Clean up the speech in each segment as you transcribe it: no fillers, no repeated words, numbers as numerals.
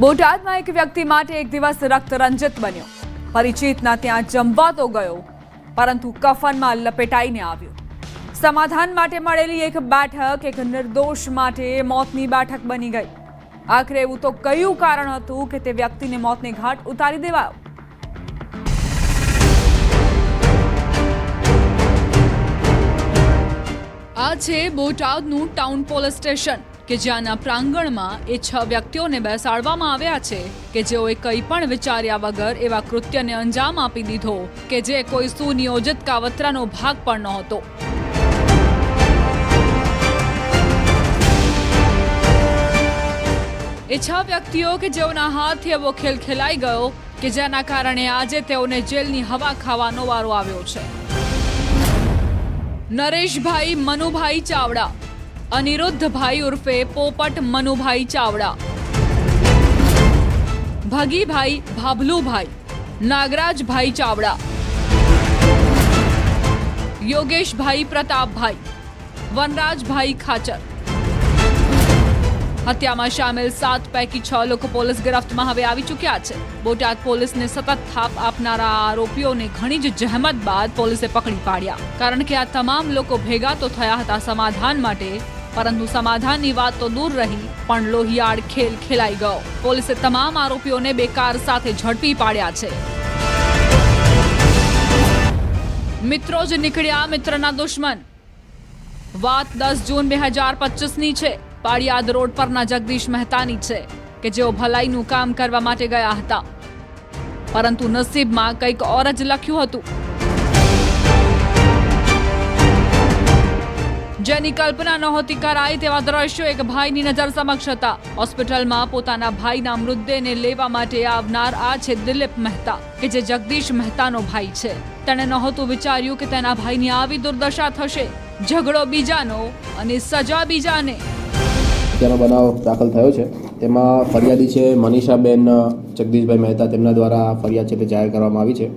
બોટાદમાં એક વ્યક્તિ માટે એક દિવસ રક્તરંજિત બન્યો। પરિચિતના ત્યાં જમવા તો ગયો, પરંતુ કફનમાં લપેટાઈને આવ્યો। સમાધાન માટે મળેલી એક બેઠક એક નિર્દોષ માટે મોતની બેઠક બની ગઈ। આખરે એવું તો કયું કારણ હતું કે તે વ્યક્તિને મોતને ઘાટ ઉતારી દેવાયો? આ છે બોટાદનું ટાઉન પોલીસ સ્ટેશન કે જ્યાંના પ્રાંગણમાં એ 6 વ્યક્તિઓને બેસાડવામાં આવ્યા છે કે જેઓએ કંઈ પણ વિચાર્યા વગર એવા કૃત્યને અંજામ આપી દીધો કે જે કોઈ સુનિયોજિત કાવતરાનો ભાગ પણ નહોતો। એ 6 વ્યક્તિઓ કે જેઓના હાથથી એવો ખેલ ખેલાઈ ગયો કે જેના કારણે આજે તેઓને જેલની હવા ખાવાનો વારો આવ્યો છે। નરેશભાઈ મનુભાઈ ચાવડા, અનિરુદ્ધભાઈ ઉર્ફે પોપટ મનુભાઈ ચાવડા, ભગીભાઈ ભાભલુભાઈ, નાગરાજભાઈ ચાવડા, યોગેશભાઈ પ્રતાપભાઈ, વનરાજભાઈ ખાચર। હત્યામાં સામેલ 7 પૈકી 6 લોકો પોલીસ ગિરફ્તમાં હવે આવી ચૂક્યા છે। બોટાદ પોલીસને સતત થાપ આપનારા આરોપીઓને ઘણી જ જહેમત બાદ પોલીસે પકડી પાડ્યા, કારણ કે આ તમામ લોકો ભેગા તો થયા હતા સમાધાન માટે, પરંતુ સમાધાનની વાત તો દૂર રહી પણ લોહિયાળ ખેલ ખેલાઈ ગયો। પોલીસે તમામ આરોપીઓને બે કાર સાથે ઝડપી પાડ્યા છે। મિત્રો જ નીકળ્યા મિત્રના દુશ્મન। વાત 10 જૂન 2025ની છે। પાળિયાદ રોડ પરના જગદીશ મહેતાની છે કે જેઓ ભલાઈનું કામ કરવા માટે ગયા હતા, પરંતુ નસીબમાં કંઈક ઓર જ લખ્યું હતું, જેની કલ્પના નહોતી કરાઈ તેવા દ્રશ્યો એક ભાઈની નજર સમક્ષ હતા। હોસ્પિટલમાં પોતાના ભાઈના મૃતદેહને લેવા માટે આવનાર આ છે દિલીપ મહેતા કે જે જગદીશ મહેતાનો ભાઈ છે। તેણે નહોતું વિચાર્યું કે તેના ભાઈની આવી દુર્દશા થશે। ઝઘડો બીજાનો અને સજા બીજાને। તેનો બનાવ દાખલ થયો છે, તેમાં ફરિયાદી છે મનીષાબેન જગદીશભાઈ મહેતા, તેમના દ્વારા ફરિયાદ છે તે જાહેર કરવામાં આવી છે।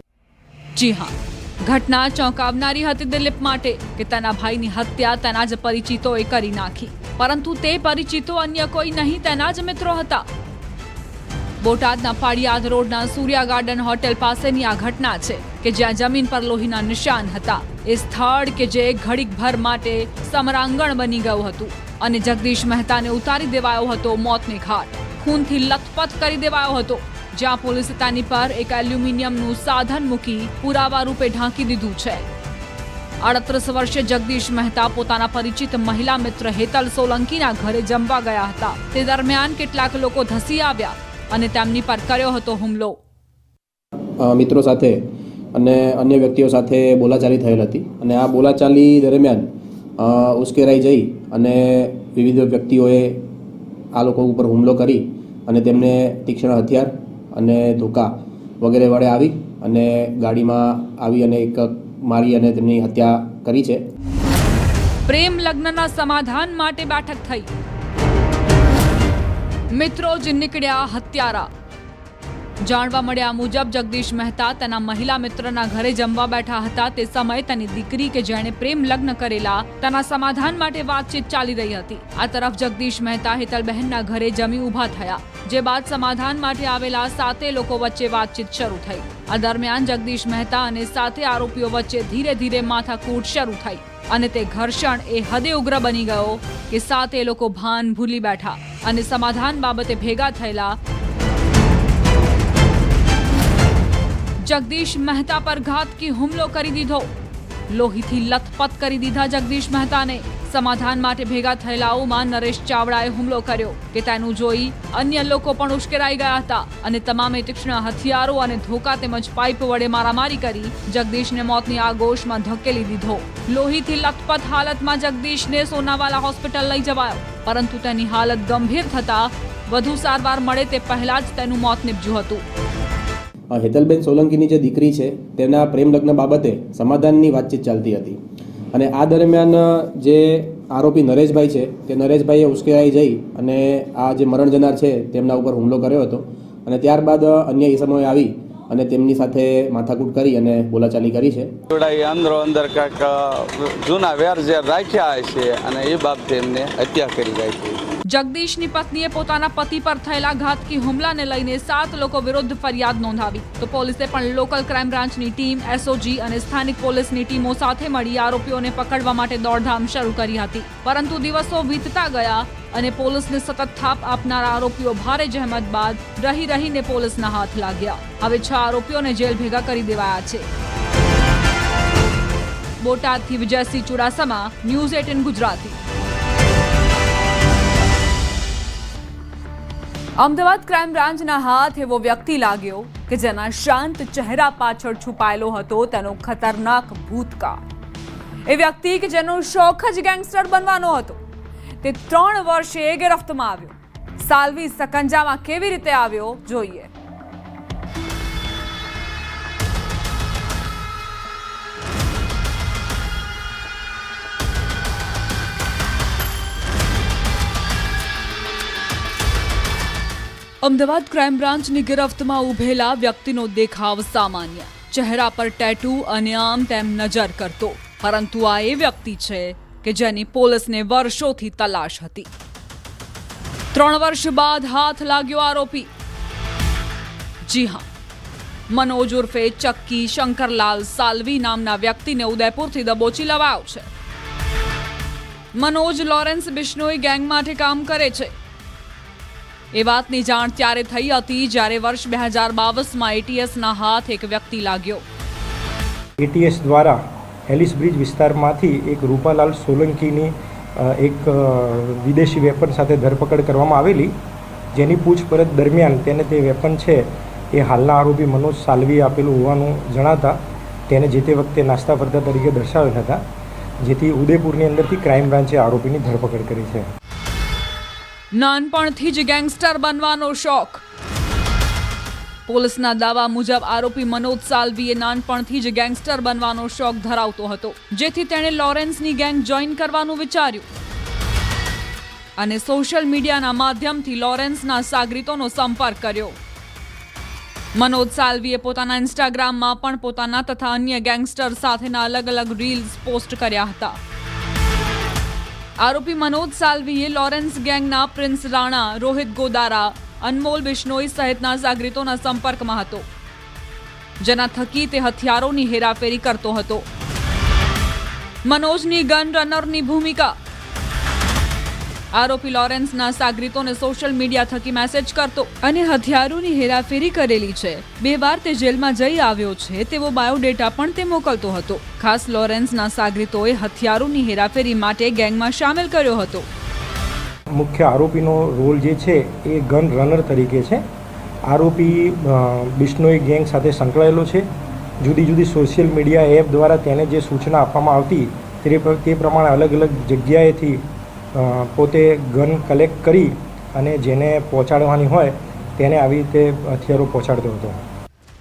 જી હા, ઘટના ચોંકાવનારી હતી દિલીપ માટે કે તેના ભાઈની હત્યા તેના જ પરિચિતોએ કરી નાખી, પરંતુ તે પરિચિતો અન્ય કોઈ નહીં, તેના જ મિત્રો હતા। બોટાદના પાળિયાદ રોડના સૂર્યા ગાર્ડન હોટેલ પાસેની આ ઘટના છે કે જ્યાં જમીન પર લોહીના નિશાન હતા। એ સ્થળ કે જે ઘડીકભર માટે સમરાંગણ બની ગયું હતું અને જગદીશ મહેતાને ઉતારી દેવાયો હતો મોતને ઘાટ। ખૂનથી લથપથ કરી દેવાયો હતો, જ્યાં પોલીસે તેની પર એક એલ્યુમિનિયમનું સાધન મૂકી પુરાવા રૂપે ઢાંકી દીધું છે। 38 વર્ષીય જગદીશ મહેતા પોતાના પરિચિત મહિલા મિત્ર હેતલ સોલંકીના ઘરે જમવા ગયા હતા। તે દરમિયાન કેટલાક લોકો ધસી આવ્યા અને તેમની પર કર્યો હતો હુમલો। મિત્રો સાથે અને અન્ય વ્યક્તિઓ સાથે બોલાચાલી થયેલ હતી અને આ બોલાચાલી દરમિયાન ઉશ્કેરાઈ જઈ અને વિવિધ વ્યક્તિઓએ આ લોકો ઉપર હુમલો કરી અને તેમને તીક્ષ્ણ હથિયાર અને ધોકા વગેરે વડે આવી અને ગાડીમાં આવી અને એક મારી અને તેમની હત્યા કરી છે। પ્રેમ લગ્નના સમાધાન માટે બેઠક થઈ, મિત્રો જ નીકળ્યા હત્યારા। જાણવા મળ્યા મુજબ જગદીશ મહેતા તેના મહિલા મિત્રના ઘરે જમવા બેઠા હતા। તે સમયે તેની દીકરી કે જેણે પ્રેમ લગ્ન કરેલા તેના સમાધાન માટે વાતચીત ચાલી રહી હતી। આ તરફ જગદીશ મહેતા હેતલબહેનના ઘરે જમી ઊભા થયા, જે બાદ સમાધાન માટે આવેલા 7 લોકો વચ્ચે વાતચીત શરૂ થઈ। આ દરમિયાન જગદીશ મહેતા અને 7 આરોપીઓ વચ્ચે ધીરે ધીરે માથાકૂટ શરૂ થઈ અને તે ઘર્ષણ એ હદે ઉગ્ર બની ગયો કે 7 લોકો ભાન ભૂલી બેઠા અને સમાધાન બાબતે ભેગા થયેલા જગદીશ મહેતા પર ઘાતકી હુમલો કરી દીધો। લોહીથી લથપથ કરી દીધા જગદીશ મહેતાને। સમાધાન માટે ભેગા થયેલાઓમાં નરેશ ચાવડાએ હુમલો કર્યો કે તેનું જોઈ અન્ય લોકો પણ ઉશ્કેરાઈ ગયા હતા અને તમામે તીક્ષ્ણ હથિયારો અને ધોકા તેમજ પાઇપ વડે મારામારી કરી જગદીશને મોતની આગોશમાં ધકેલી દીધો। લોહીથી લથપથ હાલતમાં જગદીશને સોનાવાલા હોસ્પિટલ લઈ જવાયો, પરંતુ તેની હાલત ગંભીર થતા વધુ સારવાર મળે તે પહેલા જ તેનું મોત નીપજ્યું હતું। હેતલબેન સોલંકીની જે દીકરી છે તેના પ્રેમ લગ્ન બાબતે સમાધાનની વાતચીત ચાલતી હતી અને આ દરમિયાન જે આરોપી નરેશભાઈ છે તે નરેશભાઈએ ઉશ્કેરાઈ જઈ અને આ જે મરણ જનાર છે તેમના ઉપર હુમલો કર્યો હતો અને ત્યારબાદ અન્ય ઇસમોએ આવી અને તેમની સાથે માથાકૂટ કરી અને બોલાચાલી કરી છે। અંદરો અંદર કાંઈક જૂના વેર ઝેર રાખ્યા છે અને એ બાબતે એમને હત્યા કરી ગઈ છે। જગદીશની પત્નીએ પોતાના પતિ પર થયેલા ઘાતકી હુમલાને લઈને 7 લોકો વિરુદ્ધ ફરિયાદ નોંધાવી તો પોલીસે પણ લોકલ ક્રાઇમ બ્રાન્ચની ટીમ, એસઓજી અને સ્થાનિક પોલીસની ટીમો સાથે મળી આરોપીઓને પકડવા માટે દોડધામ શરૂ કરી હતી. પરંતુ દિવસો વીતતા ગયા અને પોલીસને સતત થાપ આપનાર આરોપીઓ ભારે જહેમત બાદ રહીને પોલીસના હાથ લાગ્યા. હવે 6 આરોપીઓને જેલ ભેગા કરી દેવાયા છે. બોટાદથી વિજયસિંહ ચુડાસમા, ન્યૂઝ 18 ગુજરાતી. અમદાવાદ ક્રાઇમ બ્રાન્ચના હાથ એવો વ્યક્તિ લાગ્યો કે જેના શાંત ચહેરા પાછળ છુપાયેલો હતો તેનો ખતરનાક ભૂતકાળ. એ વ્યક્તિ કે જેનો શોખ જ ગેંગસ્ટર બનવાનો હતો તે 3 વર્ષે ગિરફ્તમાં આવ્યો. સાલ્વી સકંજામાં કેવી રીતે આવ્યો જોઈએ. અમદાવાદ ક્રાઇમ બ્રાન્ચની ગિરફ્તમાં ઉભેલા વ્યક્તિનો દેખાવ સામાન્ય, ચહેરા પર ટેટુ અને આમ તેમ નજર કરતો, પરંતુ આ એ વ્યક્તિ છે કે જેની પોલીસને વર્ષોથી તલાશ હતી. 3 વર્ષ બાદ હાથ લાગ્યો આરોપી. જી હા, મનોજ ઉર્ફે ચક્કી શંકરલાલ સાલ્વી નામના વ્યક્તિને ઉદયપુરથી દબોચી લવાયો છે. મનોજ લોરેન્સ બિશ્નોઈ ગેંગ માટે કામ કરે છે. એ વાતની જાણ ત્યારે થઈ હતી જ્યારે વર્ષ 2022માં એટીએસના હાથ એક વ્યક્તિ લાગ્યો. એટીએસ દ્વારા એલિસ બ્રિજ વિસ્તારમાંથી એક રૂપાલાલ સોલંકીની એક વિદેશી વેપન સાથે ધરપકડ કરવામાં આવેલી, જેની પૂછપરછ દરમિયાન તેને તે વેપન છે એ હાલના આરોપી મનોજ સાલ્વીએ આપેલું હોવાનું જણાતા તેને જે તે વખતે નાસ્તા ફરતા તરીકે દર્શાવેલ હતા, જેથી ઉદયપુરની અંદરથી ક્રાઇમ બ્રાન્ચે આરોપીની ધરપકડ કરી છે. નાનપણથી જ ગેંગસ્ટર બનવાનો શોખ. પોલીસના દાવા મુજબ આરોપી મનોજ સાલ્વીએ નાનપણથી જ ગેંગસ્ટર બનવાનો શોખ ધરાવતો હતો, જેથી તેણે લોરેન્સની ગેંગ જોઈન કરવાનું વિચાર્યું અને સોશિયલ મીડિયાના માધ્યમથી લોરેન્સના સાગરીતોનો સંપર્ક કર્યો. મનોજ સાલ્વીએ પોતાના ઇન્સ્ટાગ્રામમાં પણ પોતાના તથા અન્ય ગેંગસ્ટર સાથેના અલગ રીલ્સ પોસ્ટ કર્યા હતા. આરોપી મનોજ સાલ્વીએ લોરેન્સ ગેંગના પ્રિન્સ રાણા, રોહિત ગોદારા, અનમોલ બિશ્નોઈ સહિતના સાગરીતોના સંપર્કમાં હતો, જેના થકી તે હથિયારોની હેરાફેરી કરતો હતો. મનોજની ગન રનરની ભૂમિકા. આરોપી લોરેન્સના સાગરીતોને સોશિયલ મીડિયા થકી મેસેજ કરતો અને હથિયારોની હેરાફેરી કરેલી છે. 2 વાર તે જેલમાં જઈ આવ્યો છે તેવો બાયોડેટા પણ તે મોકલતો હતો. ખાસ લોરેન્સના સાગરીતોએ હથિયારોની હેરાફેરી માટે ગેંગમાં સામેલ કર્યો હતો. મુખ્ય આરોપીનો રોલ જે છે એ ગન રનર તરીકે છે. આરોપી બિશ્નોઈ ગેંગ સાથે સંકળાયેલો છે. જુદી સોશિયલ મીડિયા એપ દ્વારા તેને જે સૂચના આપવામાં આવતી તે પ્રમાણે અલગ જગ્યાએથી પોતે ગન કલેક્ટ કરી અને જેને પહોંચાડવાની હોય તેને આવી રીતે હથિયારો પહોંચાડતો હતો.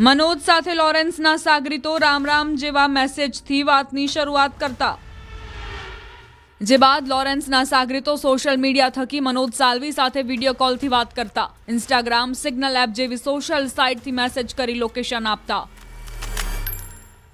મનોજ સાથે લોરેન્સના સાગરીતો રામ જેવા મેસેજથી વાતની શરૂઆત કરતા, જે બાદ લોરેન્સના સાગરીતો સોશિયલ મીડિયા થકી મનોજ સાલ્વી સાથે વિડીયો કોલથી વાત કરતા, ઇન્સ્ટાગ્રામ, સિગ્નલ એપ જેવી સોશિયલ સાઇટથી મેસેજ કરી લોકેશન આપતા.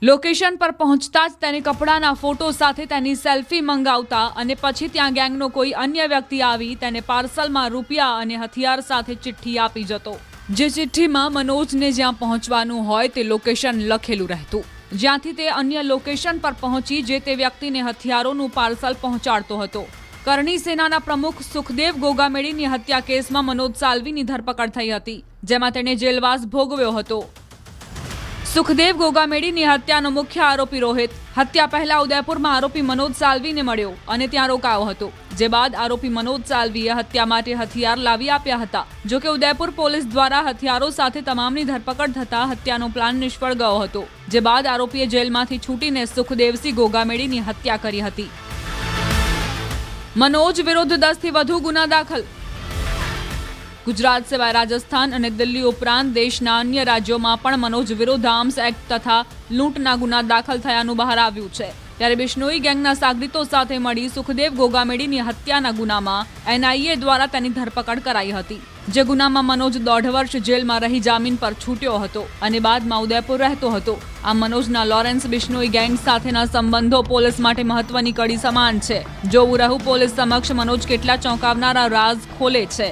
લોકેશન પર પહોંચતા જ તેની કપડાના ફોટો સાથે તેની સેલ્ફી મંગાવતા અને પછી ત્યાં ગેંગનો કોઈ અન્ય વ્યક્તિ આવી તેને પાર્સલમાં રૂપિયા અને હથિયાર સાથે ચિઠ્ઠી આપી જતો, જે ચિઠ્ઠીમાં મનોજને જ્યાં પહોંચવાનું હોય તે લોકેશન લખેલું રહેતું, જ્યાંથી તે અન્ય લોકેશન પર પહોંચી જે તે વ્યક્તિને હથિયારોનું પાર્સલ પહોંચાડતો હતો. કરણી સેનાના પ્રમુખ સુખદેવ ગોગામેડીની હત્યા કેસમાં મનોજ સાલ્વીની ધરપકડ થઈ હતી, જેમાં તેણે જેલવાસ ભોગવ્યો હતો. સુખદેવ ગોગામેડીની હત્યાનો મુખ્ય આરોપી રોહિત હત્યા પહેલા ઉદયપુરમાં આરોપી મનોજ સાલ્વીને મળ્યો અને ત્યાં રોકાયો હતો, જે બાદ આરોપી મનોજ સાલ્વીએ હત્યા માટે હથિયાર લાવી આપ્યા હતા. જોકે ઉદયપુર પોલીસ દ્વારા હથિયારો સાથે તમામની ધરપકડ થતા હત્યાનો પ્લાન નિષ્ફળ ગયો હતો, જે બાદ આરોપીએ જેલમાંથી છૂટીને સુખદેવસિંહ ગોગામેડીની હત્યા કરી હતી. મનોજ વિરુદ્ધ 10થી વધુ ગુના દાખલ. ગુજરાત સિવાય રાજસ્થાન અને દિલ્હી ઉપરાંત દેશના અન્ય રાજ્યોમાં પણ મનોજ વિરુદ્ધ આર્મ્સ એક્ટ તથા લૂંટના ગુના દાખલ થયાનું બહાર આવ્યું છે. ત્યારે બિશ્નોઈ ગેંગના સાગરીતો સાથે મળી સુખદેવ ગોગામેડીની હત્યાના ગુનામાં NIA દ્વારા તેની ધરપકડ કરાઈ હતી, જે ગુનામાં મનોજ 1.5 વર્ષ જેલમાં રહી જામીન પર છૂટ્યો હતો અને બાદમાં ઉદયપુર રહેતો હતો. આ મનોજના લોરેન્સ બિશ્નોઈ ગેંગ સાથેના સંબંધો પોલીસ માટે મહત્વની કડી સમાન છે. જોવું રહ્યું પોલીસ સમક્ષ મનોજ કેટલા ચોંકાવનારા રાઝ ખોલે છે.